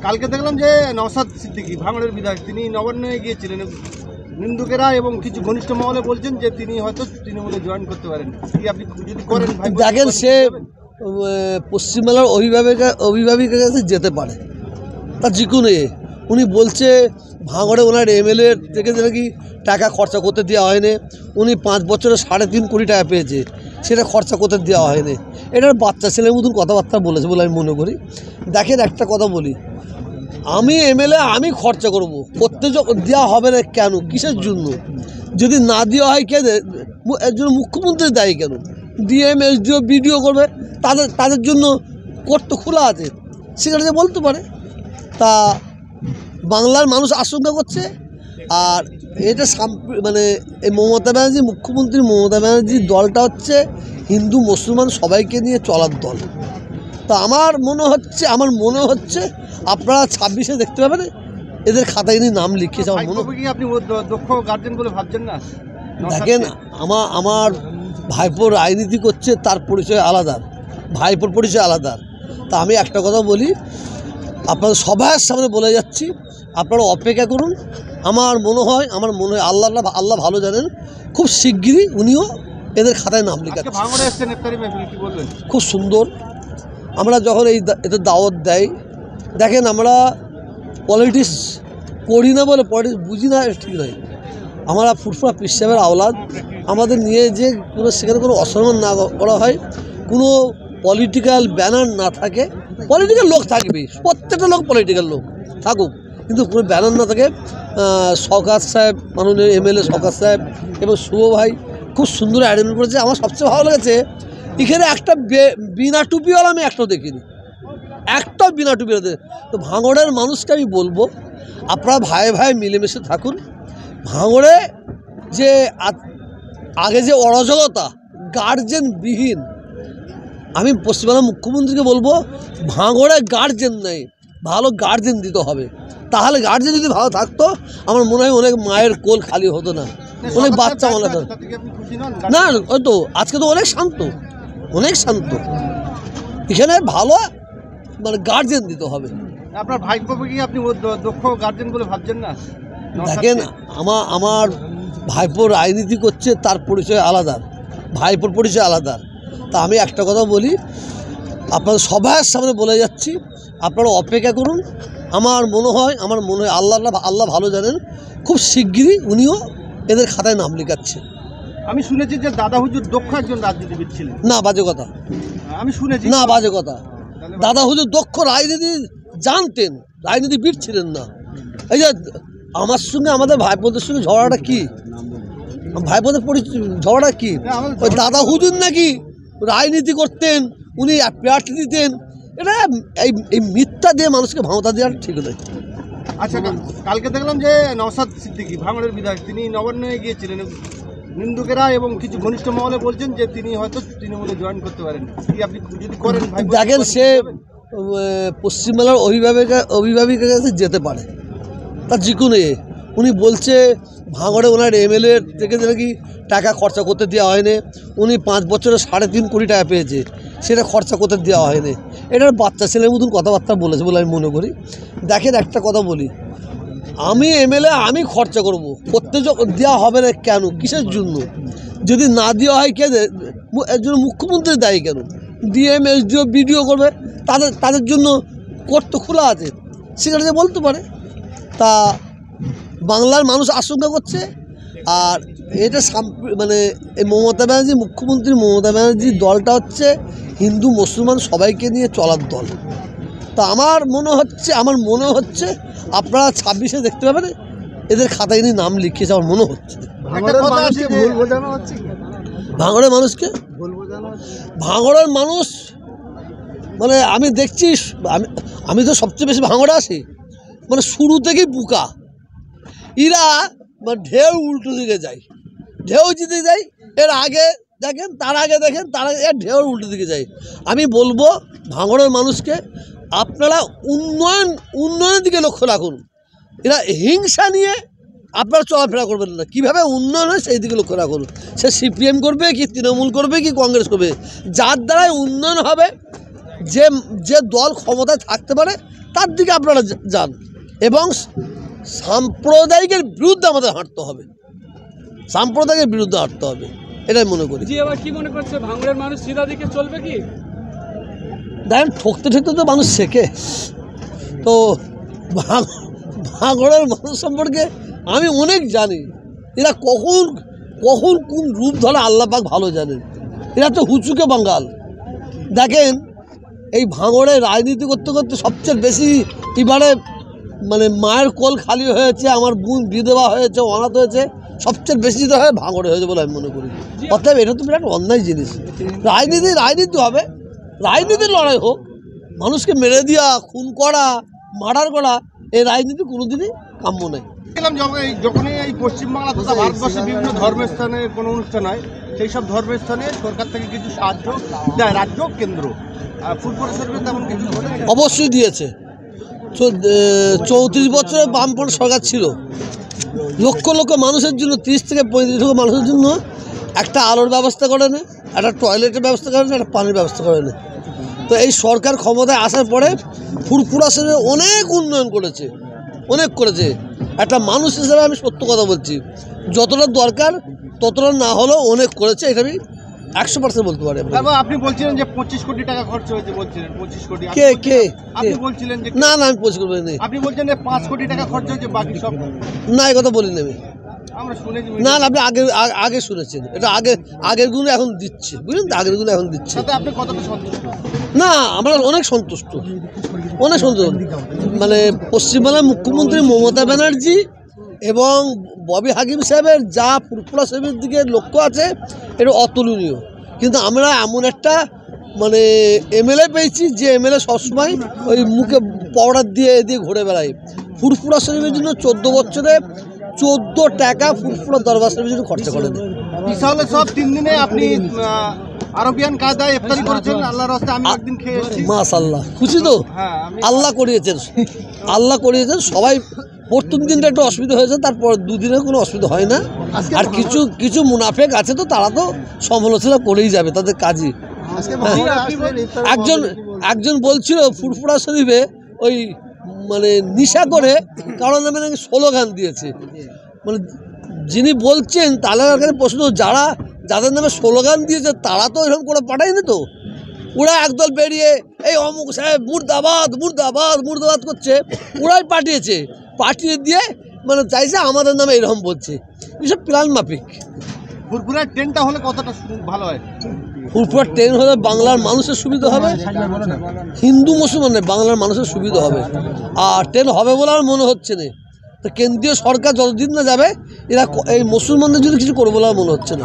কালকে দেখলাম যে নওশাদ সিদ্দিকী ভাঙড়ের বিধায়ক তিনি নবান্নে গিয়েছিলেন। নিন্দুকেরা এবং কিছু ঘনিষ্ঠ মহলে বলছেন যে তিনি হয়তো তৃণমূলে জয়েন করতে পারেন। কি আপনি যদি করেন ভাই? দেখেন, সে পশ্চিমবাংলার অভিভাবিকের কাছে যেতে পারে, তার যে কোনো উনি বলছে ভাঙড়ে ওনার এমএলএ থেকে নাকি টাকা খরচা করতে দেওয়া হয়নি, উনি 5 বছরে 3.5 কোটি টাকা পেয়েছে, সেটা খরচা করতে দেওয়া হয়নি। এটার বাচ্চা ছেলের মতন কথাবার্তা বলেছে বলে আমি মনে করি। দেখেন, একটা কথা বলি, আমি এমএলএ, আমি খরচা করতে দেওয়া হবে না কেন, কিসের জন্য? যদি না দেওয়া হয় কে এর জন্য? মুখ্যমন্ত্রী দায়ী কেন? ডিএম, এসডিও, বিডিও করবে, তাদের জন্য কোর্ট তো খোলা আছে, সেখানে যে বলতে পারে। তা বাংলার মানুষ আশঙ্কা করছে। আর এটা মানে এই মমতা ব্যানার্জি, মুখ্যমন্ত্রী মমতা ব্যানার্জির দলটা হচ্ছে হিন্দু মুসলমান সবাইকে নিয়ে চলার দল। তা আমার মনে হচ্ছে আপনারা 26-এ দেখতে পাবেন এদের খাতায় নিয়ে নাম লিখিয়েছে। আমার মনে হয় আপনি দক্ষ গার্জেন বলে ভাবছেন না? দেখেন, আমার ভাইপোর রাজনীতি করছে, তার পরিচয় আলাদা, ভাইপোর পরিচয় আলাদা। তা আমি একটা কথা বলি, আপনাদের সবার সামনে বলে যাচ্ছি, আপনারা অপেক্ষা করুন। আমার মনে হয় আল্লাহ ভালো জানেন, খুব শিগগিরই উনিও এদের খাতায় নাম লেখাচ্ছেন। খুব সুন্দর। আমরা যখন এদের দাওয়াত দেয়, দেখেন, আমরা পলিটিক্স করি না বলে পলিটিক্স বুঝি না, ঠিক নয়। আমরা ফুরফুরা পীর সাহেবের আওলাদ, আমাদের নিয়ে যে সেখানে কোনো অসম্মান না করা হয়, কোনো পলিটিক্যাল ব্যানার না থাকে। পলিটিক্যাল লোক থাকবে, প্রত্যেকটা লোক পলিটিক্যাল লোক থাকুক, কিন্তু কোনো ব্যানার না থাকে। শওকত সাহেব, মাননীয় এমএলএ শওকত সাহেব এবং শুভ ভাই খুব সুন্দর অ্যারেঞ্জমেন্ট করেছে। আমার সবচেয়ে ভালো লেগেছে, এখানে একটা বিনা টুপিওয়ালা আমি একটাও দেখিনি, একটাও বিনা টুপিওয়ালা। তো ভাঙড়ের মানুষকে আমি বলবো, আপনারা ভাই ভাই মিলেমিশে থাকুন। ভাঙড়ে যে আগে যে অরাজকতা, গার্জেনবিহীন, আমি পশ্চিমবাংলার মুখ্যমন্ত্রীকে বলবো, ভাঙড়ে গার্জেন নেই, ভালো গার্জেন দিতে হবে। তাহলে গার্জেন যদি ভালো থাকতো, আমার মনে হয় অনেক মায়ের কোল খালি হতো না, অনেক বাচ্চা মনে হতো না। ওই তো আজকে তো অনেক শান্ত। এখানে ভালো মানে গার্জেন দিতে হবে। আপনার ভাইপোকে কি আপনি দক্ষ গার্জেন বলে ভাবছেন না? দেখেন, আমার ভাইপোর রাজনীতি করছে, তার পরিচয় আলাদা, ভাইপোর পরিচয় আলাদা। তা আমি একটা কথা বলি, আপনাদের সবার সামনে বলে যাচ্ছি, আপনারা অপেক্ষা করুন। আমার মনে হয় আল্লাহ ভালো জানেন, খুব শিগগিরই উনিও এদের খাতায় নাম লেখাচ্ছে। আমি শুনেছি যে দাদা হুজুর দক্ষ একজন রাজনীতিবিদ ছিলেন। না, বাজে কথা। আমি শুনেছি। না, বাজে কথা। দাদা হুজুর দক্ষ রাজনীতি জানতেন, রাজনীতিবিদ ছিলেন না। এই যে আমার সঙ্গে আমাদের ভাইপোদের সঙ্গে ঝগড়াটা কি? ভাইপোদের ঝগড়া কি? ওই দাদা হুজুর নাকি রাজনীতি করতেন, উনি প্রার্থী দিতেন। এটা এই মিথ্যা দিয়ে মানুষকে ভাওতা দেওয়ার ঠিক নয়। আচ্ছা, কালকে দেখলাম যে নওশাদ সিদ্দিকী ভাঙড়ের বিধায়ক তিনি নবান্নে গিয়েছিলেন। নিন্দুকেরা এবং কিছু ঘনিষ্ঠ মহলে বলছেন যে তিনি হয়তো তৃণমূলে জয়েন করতে পারেন। কি আপনি যদি করেন ভাই? দেখেন, সে পশ্চিমবাংলার অভিভাবিকের কাছে যেতে পারে, তার যে কোনো উনি বলছে ভাঙড়ে ওনার এমএলএ থেকে নাকি টাকা খরচা করতে দেওয়া হয়নি, উনি 5 বছরে 3.5 কোটি টাকা পেয়েছে, সেটা খরচা করতে দেওয়া হয়নি। এটার বাচ্চা ছেলের মতন কথাবার্তা বলেছে বলে আমি মনে করি। দেখেন, একটা কথা বলি, আমি এমএলএ, আমি খরচা করতে দেওয়া হবে না কেন, কিসের জন্য? যদি না দেওয়া হয় কে এর জন্য? মুখ্যমন্ত্রী দায়ী কেন? ডিএম, এসডিও, বিডিও করবে, তাদের জন্য কোর্ট তো খোলা আছে, সেখানে যে বলতে পারে। তা বাংলার মানুষ আশঙ্কা করছে। আর এটা মানে এই মমতা ব্যানার্জি, মুখ্যমন্ত্রী মমতা ব্যানার্জির দলটা হচ্ছে হিন্দু মুসলমান সবাইকে নিয়ে চলার দল। তা আমার মনে হচ্ছে আপনারা 26-এ দেখতে পাবেন এদের খাতায় নিয়ে নাম লিখিয়েছে। আমার মনে হচ্ছে ভাঙড়ের মানুষকে ভাঙড়ের মানুষ মানে আমি দেখছি, আমি তো সবচেয়ে বেশি ভাঙড়ে আসি, মানে শুরু থেকেই বুকা। এরা মানে ঢেউ উল্টো দিকে যায়, ঢেউ জিতে যায়। এর আগে দেখেন, তার আগে দেখেন, তার আগে ঢেউ উল্টো দিকে যায়। আমি বলবো ভাঙড়ের মানুষকে, আপনারা উন্নয়নের দিকে লক্ষ্য রাখুন। এরা হিংসা নিয়ে আপনারা চলাফেরা করবেন না, কীভাবে উন্নয়ন হয় সেই দিকে লক্ষ্য রাখুন। সে সিপিএম করবে কি তৃণমূল করবে কি কংগ্রেস করবে, যার দ্বারাই উন্নয়ন হবে, যে দল ক্ষমতায় থাকতে পারে তার দিকে আপনারা যান এবং সাম্প্রদায়িকের বিরুদ্ধে আমাদের হাঁটতে হবে, সাম্প্রদায়িকের বিরুদ্ধে হাঁটতে হবে, এটাই মনে করি। জি, এবার কি মনে করছে ভাঙড়ের মানুষ সিধা দিকে চলবে কি? দেখেন ঠকতে ঠকতে তো মানুষ শেখে, তো ভাঙড়ের মানুষ সম্পর্কে আমি অনেক জানি। এরা কখন কখন কোন রূপ ধরে আল্লাহ পাক ভালো জানেন। এরা তো হুচুকে বাঙ্গাল। দেখেন এই ভাঙড়ে রাজনীতি করতে করতে সবচেয়ে বেশি এবারে মানে মায়ের কোল খালি হয়েছে, আমার বোন বিধবা হয়েছে, অনাথ হয়েছে, সবচেয়ে বেশি যেটা হয় ভাঙড়ে হয়েছে বলে আমি মনে করি। অর্থাৎ এটা তো বিরাট অন্যায় জিনিস। রাজনীতি হবে, রাজনীতির লড়াই হোক, মানুষকে মেরে দেওয়া, খুন করা, মার্ডার করা, এই রাজনীতি কোনোদিনই কাম্য নয়। দেখলাম যখনই এই পশ্চিমবাংলা তথা ভারতবর্ষের বিভিন্ন ধর্মের স্থানে কোনো অনুষ্ঠান হয়, সেই সব ধর্মের স্থানে সরকার থেকে কিছু সাহায্য দেয় রাজ্য কেন্দ্র। ফুটবল সরকার তেমন কিছু অবশ্যই দিয়েছে। 34 বছরে বামপন্থী সরকার ছিল, লক্ষ লক্ষ মানুষের জন্য, 30 থেকে 35 লক্ষ মানুষের জন্য একটা আলোর ব্যবস্থা করে নেয়, একটা টয়লেটের ব্যবস্থা করে নেয়, একটা পানির ব্যবস্থা করে নেয়। তো এই সরকার ক্ষমতায় আসার পরে ফুরফুরা শহরে অনেক উন্নয়ন করেছে, অনেক করেছে। একটা মানুষ হিসেবে আমি সত্য কথা বলছি, যতটা দরকার ততটা না হলেও অনেক করেছে, এটা আমি 100% বলতে পারি। আপনি বলছিলেন যে 25 কোটি টাকা খরচ হয়েছে, বলছিলেন 25 কোটি। কে আপনি বলছিলেন যে না আমি 25 কোটি বলিনি। আপনি বলছেন যে 5 কোটি টাকা খরচ হয়েছে, বাকি সব না, এই কথা বলিনি আমি। আমরা শুনেছি। না আপনি আগে শুনেছেন, এটা আগের গুলো এখন দিচ্ছে, বুঝলেন তো, আগের গুলো এখন দিচ্ছে। তাতে আপনি কতটা সন্তুষ্ট? না, আমরা অনেক সন্তুষ্ট, অনেক সন্তুষ্ট। মানে পশ্চিমবাংলার মুখ্যমন্ত্রী মমতা ব্যানার্জি এবং ববি হাকিম সাহেবের যা ফুরফুরা সাহেবের দিকে লক্ষ্য আছে এটা অতুলনীয়। কিন্তু আমরা এমন একটা মানে এমএলএ পেয়েছি যে এমএলএ সবসময় ওই মুখে পাউডার দিয়ে ঘুরে বেড়ায়। ফুরফুরা শরীফের জন্য 14 বছরে 14 টাকা ফুরফুরা দরবার শরীফের জন্য খরচা করে দেয়। বিশাল সব 3 দিনে আপনি আরবিয়ান কায়দায় ইফতারি করেছেন, আল্লাহর রাস্তায় আমি একদিন খেয়ে এসেছি। মাশাআল্লাহ, খুশি তো? হ্যাঁ, আল্লাহ করিয়েছেন, আল্লাহ করিয়েছেন। সবাই প্রথম দিনটা একটু অসুবিধা হয়েছে, তারপর দুদিনে কোনো অসুবিধা হয় না। আর কিছু মুনাফেক আছে, তো তারা তো সমালোচনা করেই যাবে, তাদের কাজই। একজন বলছিল ফুরফুরা শরীফে ওই মানে নিশা করে কারণ নামে নাকি স্লোগান দিয়েছে। মানে যিনি বলছেন তাদের কাছে প্রশ্ন, যাদের নামে স্লোগান দিয়েছে তারা তো এরকম করে পাঠায়নি তো। ওরা একদল বেরিয়ে এই অমুক সাহেব মুর্দাবাদ মুর্দাবাদ মুর্দাবাদ করছে, ওরাই পাঠিয়ে দিয়ে মানে চাইছে আমাদের নামে এরকম বলছে। এসব প্ল্যান মাফিক। ফুরফুরার ট্রেনটা হলে কতটা ভালো হয়? ফুরফুরার ট্রেন হলে বাংলার মানুষের সুবিধা হবে, হিন্দু মুসলমানের বাংলার মানুষের সুবিধা হবে। আর ট্রেন হবে বলে আমার মনে হচ্ছে না। তো কেন্দ্রীয় সরকার যতদিন না যাবে এরা এই মুসলমানদের জন্য কিছু করবে বলে আমার মনে হচ্ছে না।